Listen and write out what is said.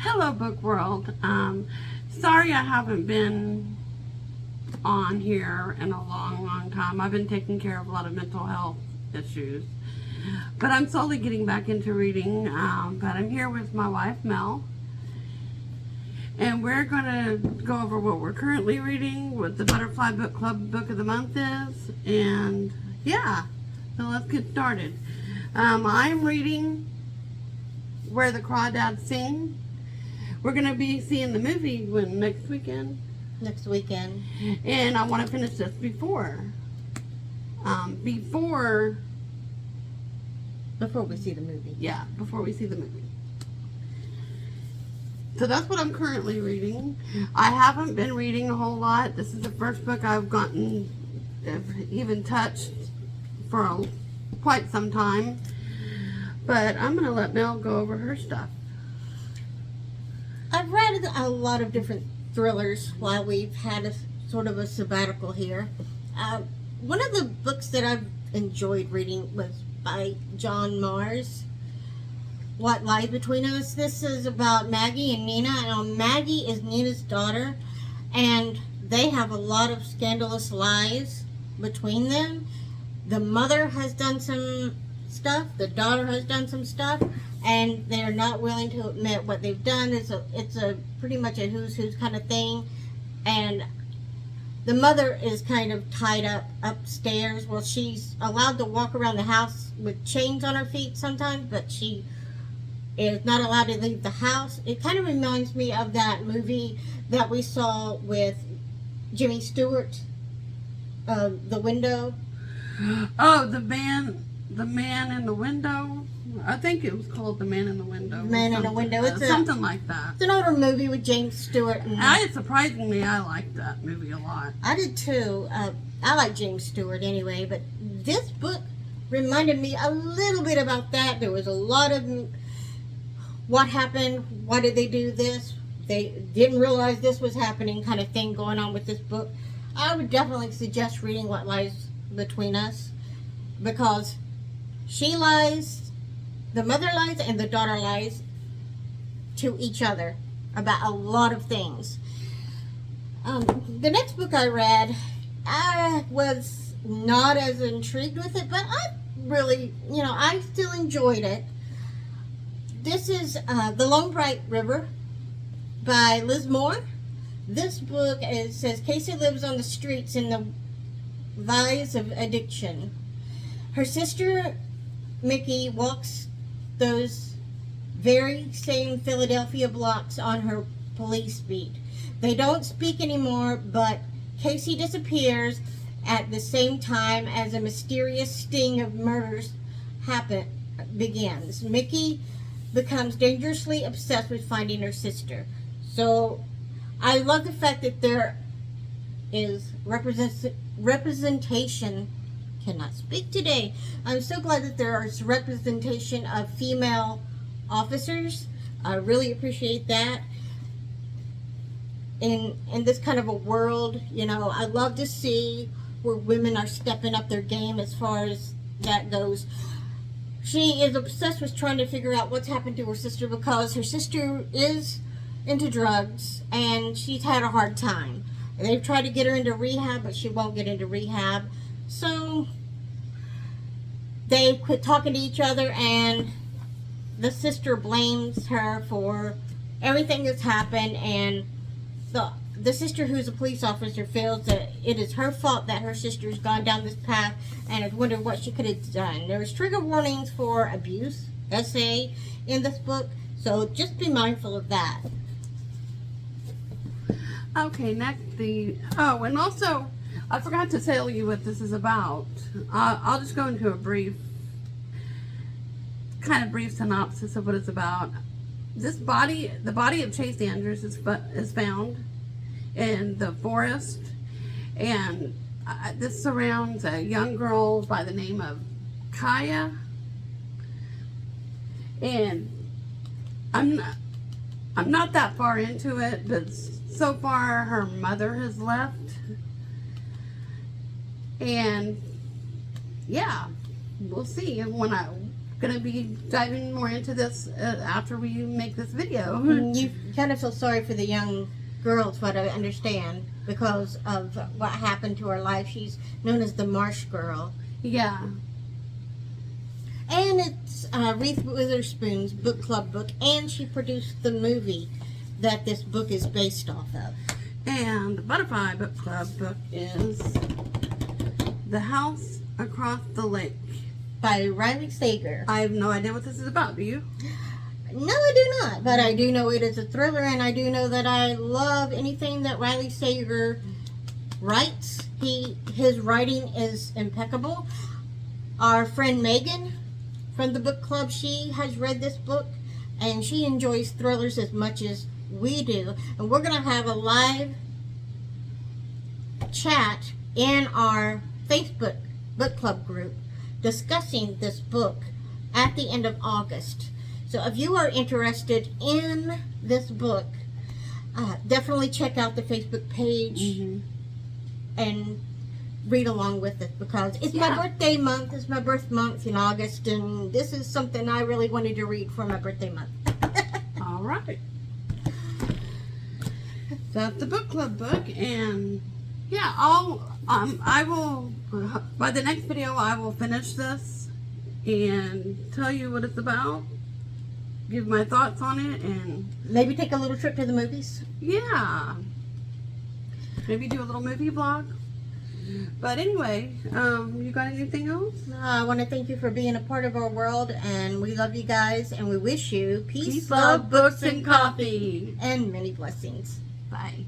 Hello, book world. Sorry I haven't been on here in a long time. I've been taking care of a lot of mental health issues, but I'm slowly getting back into reading. But I'm here with my wife, Mel, and we're going to go over what we're currently reading, what the Butterfly Book Club Book of the Month is, and yeah, so let's get started. I'm reading Where the Crawdads Sing. We're going to be seeing the movie next weekend. Next weekend. And I want to finish this before we see the movie. Yeah, before we see the movie. So that's what I'm currently reading. I haven't been reading a whole lot. This is the first book I've gotten, even touched for quite some time. But I'm going to let Mel go over her stuff. I've read a lot of different thrillers while we've had a sort of a sabbatical here. One of the books that I've enjoyed reading was by John Marsh, What Lies Between Us. This is about Maggie and Nina. And Maggie is Nina's daughter, and they have a lot of scandalous lies between them. The mother has done some stuff, the daughter has done some stuff, and they're not willing to admit what they've done. It's a pretty much a who's kind of thing. And the mother is kind of tied up upstairs. Well, she's allowed to walk around the house with chains on her feet sometimes, but she is not allowed to leave the house. It kind of reminds me of that movie that we saw with Jimmy Stewart, The Window. Oh, the man in the window. I think it was called The Man in the Window. Man in the Window. It's something like that. It's an older movie with James Stewart. Surprisingly, I liked that movie a lot. I did too. I like James Stewart anyway, but this book reminded me a little bit about that. There was a lot of what happened, why did they do this, they didn't realize this was happening kind of thing going on with this book. I would definitely suggest reading What Lies Between Us, because she lies, the mother lies, and the daughter lies to each other about a lot of things. The next book I read, I was not as intrigued with it, but I really, I still enjoyed it. This is The Long Bright River by Liz Moore. This book says Casey lives on the streets in the vice of addiction. Her sister Mickey walks those very same Philadelphia blocks on her police beat. They don't speak anymore, but Casey disappears at the same time as a mysterious sting of murders begins. Mickey becomes dangerously obsessed with finding her sister. So I love the fact that there is representation. Cannot speak today. I'm so glad that there is representation of female officers. I really appreciate that. In this kind of a world, I love to see where women are stepping up their game as far as that goes. She is obsessed with trying to figure out what's happened to her sister, because her sister is into drugs and she's had a hard time. They've tried to get her into rehab, but she won't get into rehab. So they quit talking to each other, and the sister blames her for everything that's happened, and the sister, who's a police officer, feels that it is her fault that her sister's gone down this path, and has wondered what she could have done. There's trigger warnings for abuse, SA, in this book, so just be mindful of that. Okay, next and also, I forgot to tell you what this is about. I'll just go into a brief synopsis of what it's about. The body of Chase Andrews is found in the forest, and this surrounds a young girl by the name of Kaya. And I'm not that far into it, but so far her mother has left. And yeah, we'll see. And going to be diving more into this after we make this video. You kind of feel sorry for the young girls, what I understand, because of what happened to her life. She's known as the Marsh Girl. Yeah. And it's Reese Witherspoon's book club book, and she produced the movie that this book is based off of. And the Butterfly Book Club book is The House Across the Lake By Riley Sager. I have no idea what this is about, do you? No, I do not, but I do know it is a thriller, and I do know that I love anything that Riley Sager writes. His writing is impeccable. Our friend Megan from the book club, she has read this book, and she enjoys thrillers as much as we do. And we're going to have a live chat in our Facebook book club group discussing this book at the end of August. So if you are interested in this book, definitely check out the Facebook page and read along with it, because it's my birthday month. It's my birth month in August, and this is something I really wanted to read for my birthday month. All right. That's the book club book, and yeah, I will, by the next video, I will finish this and tell you what it's about, give my thoughts on it, and Maybe take a little trip to the movies. yeah, maybe do a little movie vlog. But anyway, you got anything else? I want to thank you for being a part of our world, and we love you guys, and we wish you peace, Peace, love, books, and coffee. and many blessings. Bye.